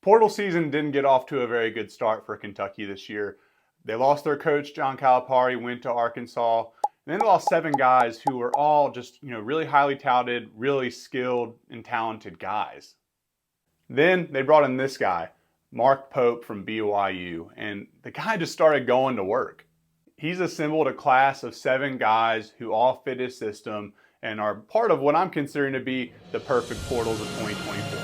Portal season didn't get off to a very good start for Kentucky this year. They lost their coach, John Calipari, went to Arkansas. And then they lost 7 guys who were all just, really highly touted, really skilled and talented guys. Then they brought in this guy, Mark Pope from BYU, and the guy just started going to work. He's assembled a class of 7 guys who all fit his system and are part of what I'm considering to be the perfect portals of 2024.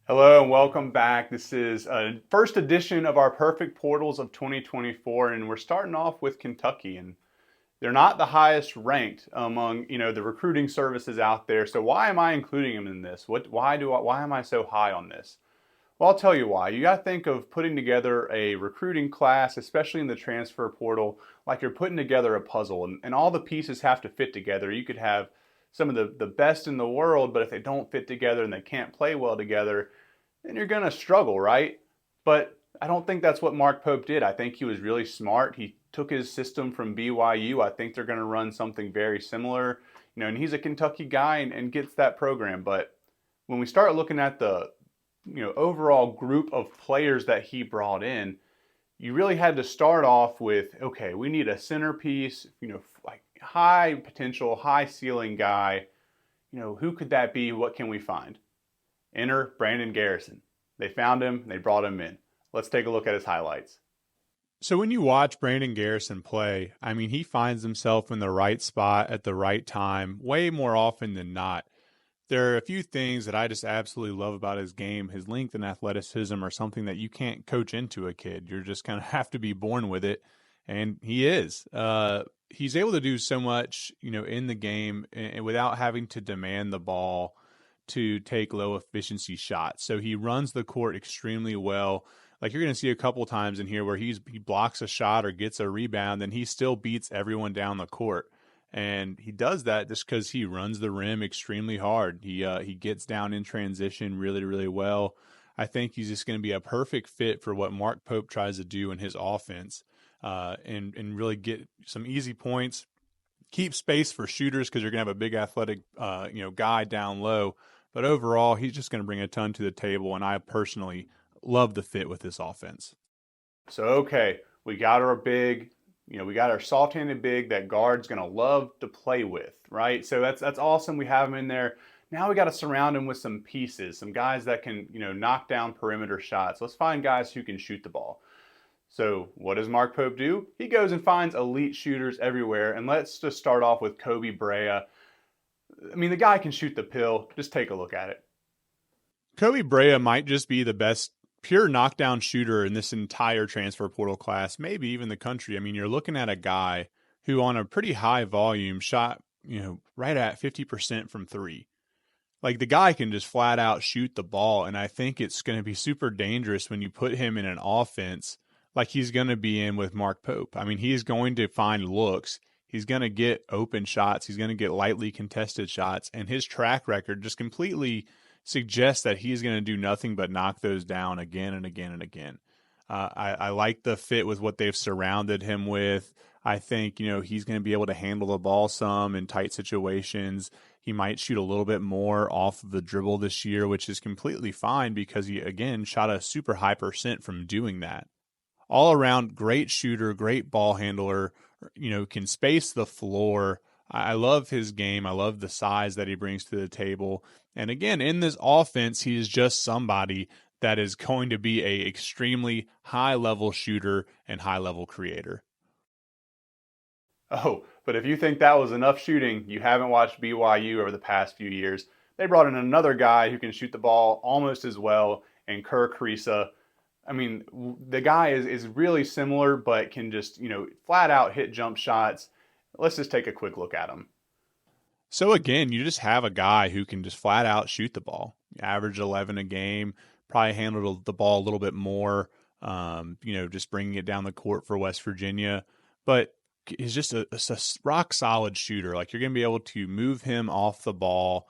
Hello and welcome back. This is a first edition of our Perfect Portals of 2024, and we're starting off with Kentucky. And they're not the highest ranked among the recruiting services out there. So why am I including them in this? Why am I so high on this? Well, I'll tell you why. You got to think of putting together a recruiting class, especially in the transfer portal, like you're putting together a puzzle, and all the pieces have to fit together. You could have some of the best in the world, but if they don't fit together and they can't play well together, then you're going to struggle, right? But I don't think that's what Mark Pope did. I think he was really smart. He took his system from BYU. I think they're going to run something very similar, and he's a Kentucky guy and gets that program. But when we start looking at the overall group of players that he brought in, you really had to start off with, okay, we need a centerpiece, like high potential, high ceiling guy. Who could that be? What can we find? Enter Brandon Garrison. They found him, they brought him in. Let's take a look at his highlights. So when you watch Brandon Garrison play, he finds himself in the right spot at the right time way more often than not. There are a few things that I just absolutely love about his game. His length and athleticism are something that you can't coach into a kid. You're just going to have to be born with it, and he is. He's able to do so much, in the game and without having to demand the ball to take low efficiency shots. So he runs the court extremely well. Like you're going to see a couple times in here where he blocks a shot or gets a rebound, and he still beats everyone down the court. And he does that just because he runs the rim extremely hard. He gets down in transition really, really well. I think he's just going to be a perfect fit for what Mark Pope tries to do in his offense, and really get some easy points, keep space for shooters because you're going to have a big athletic guy down low. But overall, he's just going to bring a ton to the table, and I personally love the fit with this offense. So, okay, we got our big, we got our soft-handed big that guard's going to love to play with, right? So that's awesome. We have him in there. Now we got to surround him with some pieces, some guys that can, knock down perimeter shots. Let's find guys who can shoot the ball. So what does Mark Pope do? He goes and finds elite shooters everywhere, and let's just start off with Koby Brea. The guy can shoot the pill. Just take a look at it. Koby Brea might just be the best pure knockdown shooter in this entire transfer portal class, maybe even the country. You're looking at a guy who on a pretty high volume shot, right at 50% from 3. Like the guy can just flat out shoot the ball, and I think it's going to be super dangerous when you put him in an offense like he's going to be in with Mark Pope. He's going to find looks. He's going to get open shots. He's going to get lightly contested shots. And his track record just completely suggests that he's going to do nothing but knock those down again and again and again. I like the fit with what they've surrounded him with. I think, he's going to be able to handle the ball some in tight situations. He might shoot a little bit more off of the dribble this year, which is completely fine because he, again, shot a super high % from doing that. All around, great shooter, great ball handler, can space the floor. I love his game. I love the size that he brings to the table. And again, in this offense, he is just somebody that is going to be a extremely high-level shooter and high-level creator. Oh, but if you think that was enough shooting, you haven't watched BYU over the past few years. They brought in another guy who can shoot the ball almost as well, and Kerr Kriisa. The guy is really similar, but can just, flat out hit jump shots. Let's just take a quick look at him. So again, you just have a guy who can just flat out shoot the ball. Average 11 a game, probably handle the ball a little bit more, just bringing it down the court for West Virginia. But he's just a rock solid shooter. Like you're going to be able to move him off the ball,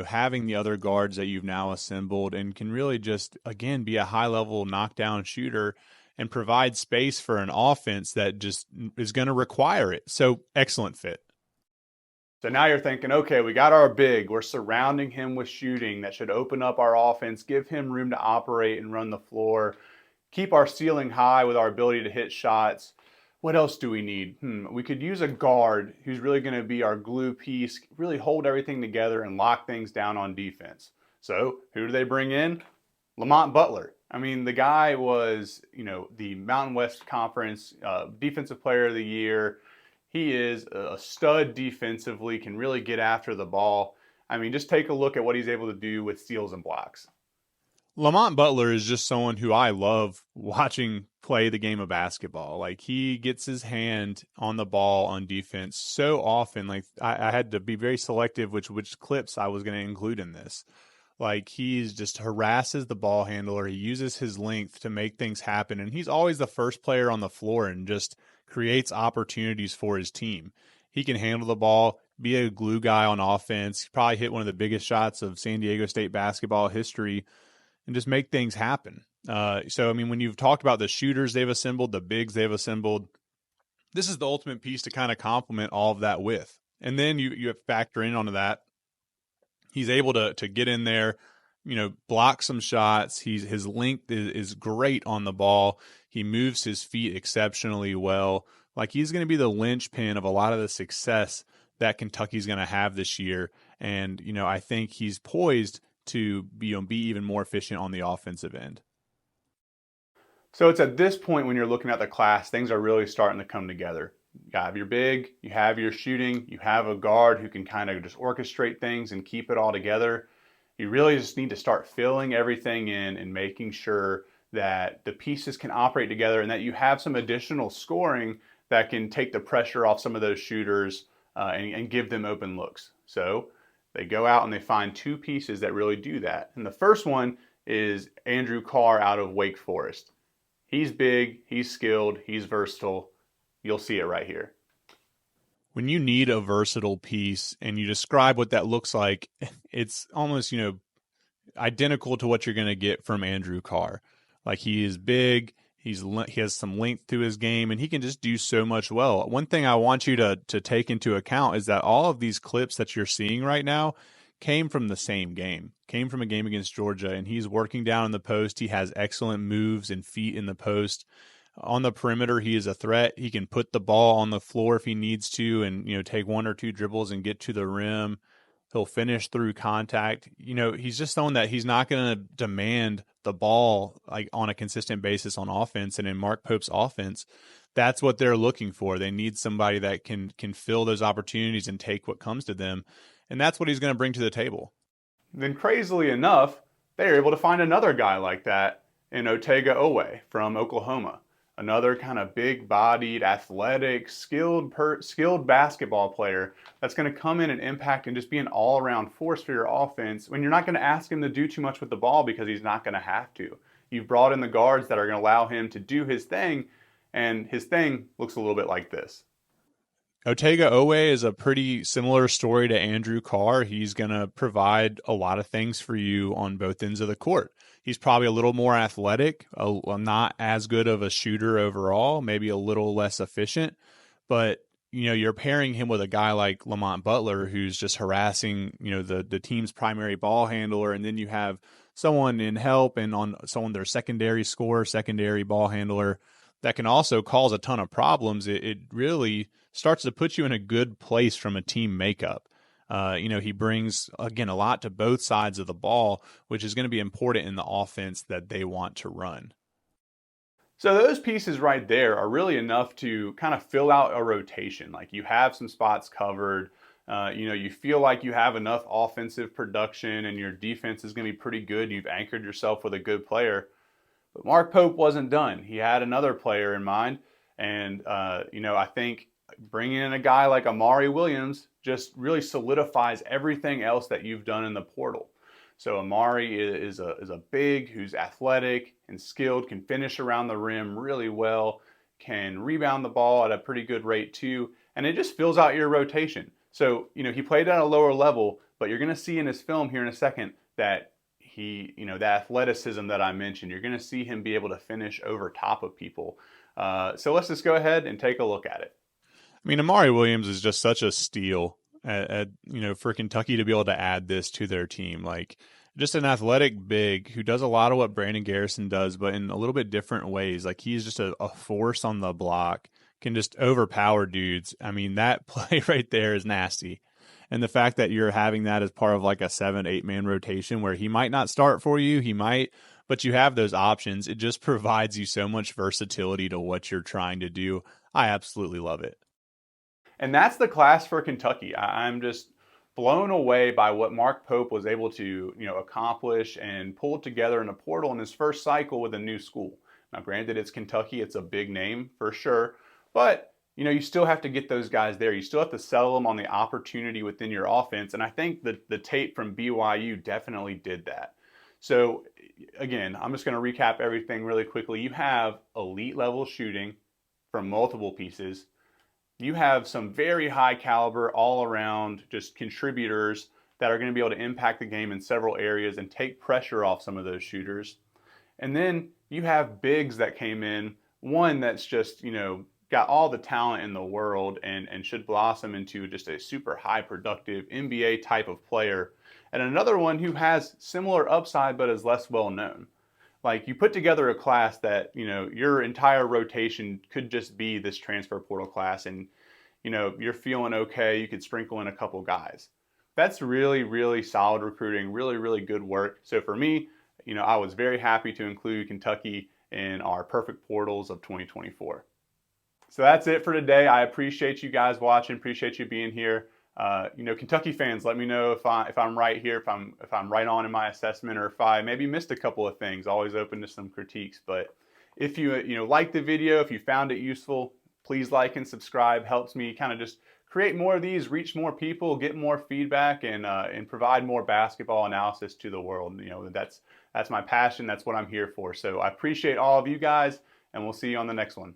having the other guards that you've now assembled, and can really just, again, be a high-level knockdown shooter and provide space for an offense that just is going to require it. So excellent fit. So now you're thinking, okay, we got our big. We're surrounding him with shooting that should open up our offense, give him room to operate and run the floor, keep our ceiling high with our ability to hit shots. What else do we need? We could use a guard who's really going to be our glue piece, really hold everything together and lock things down on defense. So who do they bring in? Lamont Butler. I mean, the guy was, the Mountain West Conference Defensive Player of the Year. He is a stud defensively, can really get after the ball. I mean, just take a look at what he's able to do with steals and blocks. Lamont Butler is just someone who I love watching play the game of basketball. Like, he gets his hand on the ball on defense so often. Like, I had to be very selective which clips I was going to include in this. Like, he's just harasses the ball handler. He uses his length to make things happen. And he's always the first player on the floor and just creates opportunities for his team. He can handle the ball, be a glue guy on offense. He probably hit one of the biggest shots of San Diego State basketball history and just make things happen. So, I mean, when you've talked about the shooters they've assembled, the bigs they've assembled, this is the ultimate piece to kind of complement all of that with. And then you factor in onto that, he's able to get in there, block some shots. His length is great on the ball. He moves his feet exceptionally well. Like, he's going to be the linchpin of a lot of the success that Kentucky's going to have this year. And, I think he's poised to be even more efficient on the offensive end. So it's at this point when you're looking at the class, things are really starting to come together. You have your big, you have your shooting, you have a guard who can kind of just orchestrate things and keep it all together. You really just need to start filling everything in and making sure that the pieces can operate together and that you have some additional scoring that can take the pressure off some of those shooters and give them open looks. So they go out and they find two pieces that really do that. And the first one is Andrew Carr out of Wake Forest. He's big, he's skilled, he's versatile. You'll see it right here. When you need a versatile piece and you describe what that looks like, it's almost, identical to what you're going to get from Andrew Carr. Like, he is big, he has some length to his game, and he can just do so much well. One thing I want you to take into account is that all of these clips that you're seeing right now came from the same game, came from a game against Georgia, and he's working down in the post. He has excellent moves and feet in the post. On the perimeter, he is a threat. He can put the ball on the floor if he needs to and, take one or two dribbles and get to the rim. He'll finish through contact. He's just someone that he's not going to demand the ball like on a consistent basis on offense. And in Mark Pope's offense, that's what they're looking for. They need somebody that can fill those opportunities and take what comes to them. And that's what he's going to bring to the table. Then crazily enough, they are able to find another guy like that in Otega Oweh from Oklahoma. Another kind of big-bodied, athletic, skilled basketball player that's going to come in and impact and just be an all-around force for your offense when you're not going to ask him to do too much with the ball because he's not going to have to. You've brought in the guards that are going to allow him to do his thing, and his thing looks a little bit like this. Otega Oweh is a pretty similar story to Andrew Carr. He's going to provide a lot of things for you on both ends of the court. He's probably a little more athletic, not as good of a shooter overall, maybe a little less efficient. But, you're pairing him with a guy like Lamont Butler, who's just harassing, the team's primary ball handler. And then you have someone in help and on someone their secondary scorer, secondary ball handler that can also cause a ton of problems. It really starts to put you in a good place from a team makeup. He brings, again, a lot to both sides of the ball, which is going to be important in the offense that they want to run. So those pieces right there are really enough to kind of fill out a rotation. Like, you have some spots covered. You feel like you have enough offensive production and your defense is going to be pretty good. You've anchored yourself with a good player. But Mark Pope wasn't done. He had another player in mind. And, I think bringing in a guy like Amari Williams just really solidifies everything else that you've done in the portal. So Amari is a big who's athletic and skilled, can finish around the rim really well, can rebound the ball at a pretty good rate too, and it just fills out your rotation. So, he played at a lower level, but you're going to see in his film here in a second that the athleticism that I mentioned, you're going to see him be able to finish over top of people. So let's just go ahead and take a look at it. I mean, Amari Williams is just such a steal. for Kentucky to be able to add this to their team. Like, just an athletic big who does a lot of what Brandon Garrison does, but in a little bit different ways. Like, he's just a force on the block, can just overpower dudes. I mean, that play right there is nasty. And the fact that you're having that as part of like a 7-8 man rotation where he might not start for you, he might, but you have those options. It just provides you so much versatility to what you're trying to do. I absolutely love it. And that's the class for Kentucky. I'm just blown away by what Mark Pope was able to, accomplish and pull together in the portal in his first cycle with a new school. Now, granted, it's Kentucky. It's a big name for sure. But, you still have to get those guys there. You still have to sell them on the opportunity within your offense. And I think the tape from BYU definitely did that. So, again, I'm just going to recap everything really quickly. You have elite level shooting from multiple pieces. You have some very high caliber all around just contributors that are going to be able to impact the game in several areas and take pressure off some of those shooters. And then you have bigs that came in, one that's just, got all the talent in the world and should blossom into just a super high productive NBA type of player. And another one who has similar upside but is less well known. Like, you put together a class that, your entire rotation could just be this transfer portal class and, you're feeling okay, you could sprinkle in a couple guys. That's really, really solid recruiting, really, really good work. So for me, I was very happy to include Kentucky in our perfect portals of 2024. So that's it for today. I appreciate you guys watching, appreciate you being here. Kentucky fans, let me know if I'm right here, if I'm right on in my assessment, or if I maybe missed a couple of things. Always open to some critiques. But if you liked the video, if you found it useful, please like and subscribe. Helps me kind of just create more of these, reach more people, get more feedback, and provide more basketball analysis to the world. That's my passion. That's what I'm here for. So I appreciate all of you guys, and we'll see you on the next one.